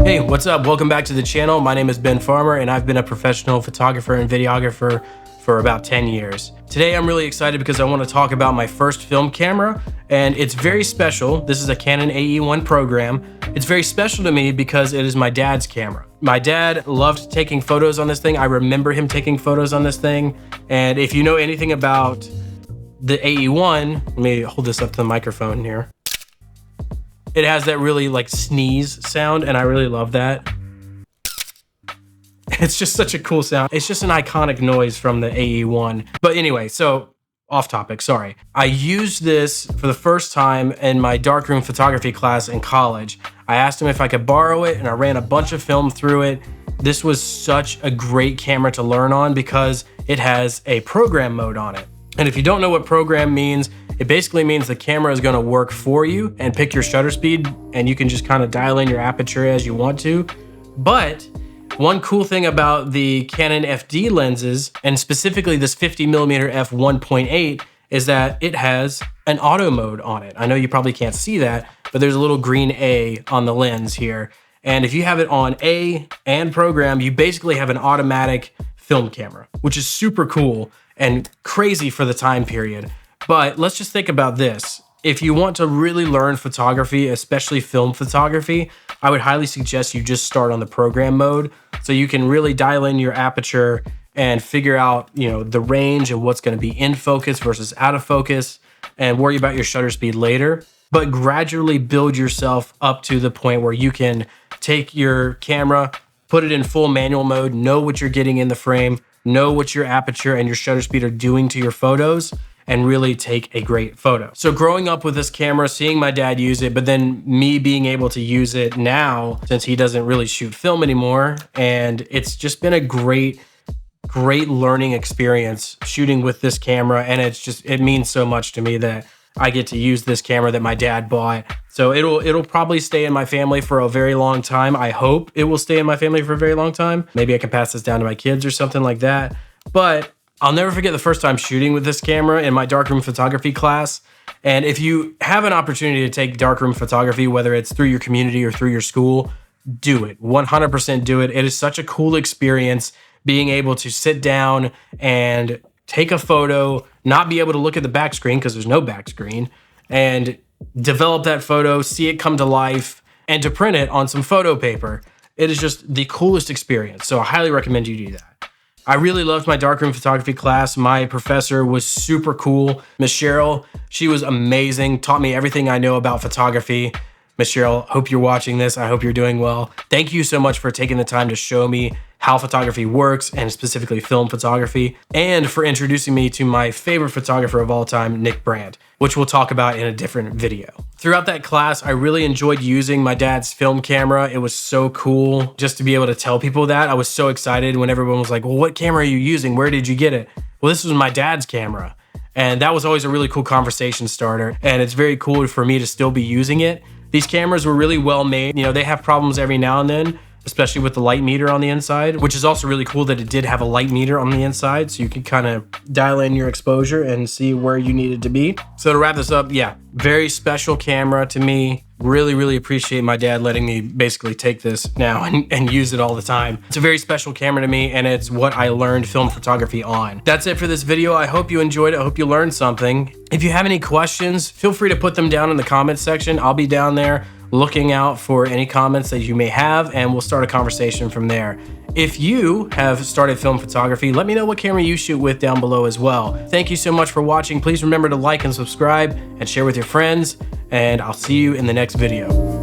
Hey, what's up? Welcome back to the channel. My name is Ben Farmer and I've been a professional photographer and videographer for about 10 years. Today I'm really excited because I want to talk about my first film camera, and it's very special. This is a Canon AE-1 program. It's very special to me because it is my dad's camera. My dad loved taking photos on this thing. I remember him taking photos on this thing. And if you know anything about the AE-1, let me hold this up to the microphone here. It has that really like sneeze sound, and I really love that. It's just such a cool sound. It's just an iconic noise from the AE-1. But anyway, so off topic, sorry. I used this for the first time in my darkroom photography class in college. I asked him if I could borrow it, and I ran a bunch of film through it. This was such a great camera to learn on because it has a program mode on it. And if you don't know what program means, it basically means the camera is going to work for you and pick your shutter speed, and you can just kind of dial in your aperture as you want to. But one cool thing about the Canon FD lenses, and specifically this 50mm f1.8, is that it has an auto mode on it. I know you probably can't see that, but there's a little green A on the lens here. And if you have it on A and program, you basically have an automatic film camera, which is super cool and crazy for the time period. But let's just think about this. If you want to really learn photography, especially film photography, I would highly suggest you just start on the program mode so you can really dial in your aperture and figure out, the range and what's going to be in focus versus out of focus, and worry about your shutter speed later. But gradually build yourself up to the point where you can take your camera, put it in full manual mode, know what you're getting in the frame, know what your aperture and your shutter speed are doing to your photos, and really take a great photo. So growing up with this camera, seeing my dad use it, but then me being able to use it now since he doesn't really shoot film anymore, and it's just been a great learning experience shooting with this camera, and it means so much to me that I get to use this camera that my dad bought. So it'll probably stay in my family for a very long time. I hope it will stay in my family for a very long time. Maybe I can pass this down to my kids or something like that. But I'll never forget the first time shooting with this camera in my darkroom photography class. And if you have an opportunity to take darkroom photography, whether it's through your community or through your school, do it. 100% do it. It is such a cool experience being able to sit down and take a photo, not be able to look at the back screen because there's no back screen, and develop that photo, see it come to life, and to print it on some photo paper. It is just the coolest experience. So I highly recommend you do that. I really loved my darkroom photography class. My professor was super cool. Miss Cheryl, she was amazing, taught me everything I know about photography. Miss Cheryl, hope you're watching this. I hope you're doing well. Thank you so much for taking the time to show me how photography works, and specifically film photography, and for introducing me to my favorite photographer of all time, Nick Brandt, which we'll talk about in a different video. Throughout that class, I really enjoyed using my dad's film camera. It was so cool just to be able to tell people that. I was so excited when everyone was like, well, what camera are you using? Where did you get it? Well, this was my dad's camera. And that was always a really cool conversation starter. And it's very cool for me to still be using it. These cameras were really well made. They have problems every now and then, especially with the light meter on the inside, which is also really cool that it did have a light meter on the inside, so you can kind of dial in your exposure and see where you need it to be. So to wrap this up, yeah, very special camera to me. Really appreciate my dad letting me basically take this now and use it all the time. It's a very special camera to me, and it's what I learned film photography on. That's it for this video. I hope you enjoyed it. I hope you learned something. If you have any questions, feel free to put them down in the comments section. I'll be down there looking out for any comments that you may have, and we'll start a conversation from there. If you have started film photography, let me know what camera you shoot with down below as well. Thank you so much for watching. Please remember to like and subscribe and share with your friends, and I'll see you in the next video.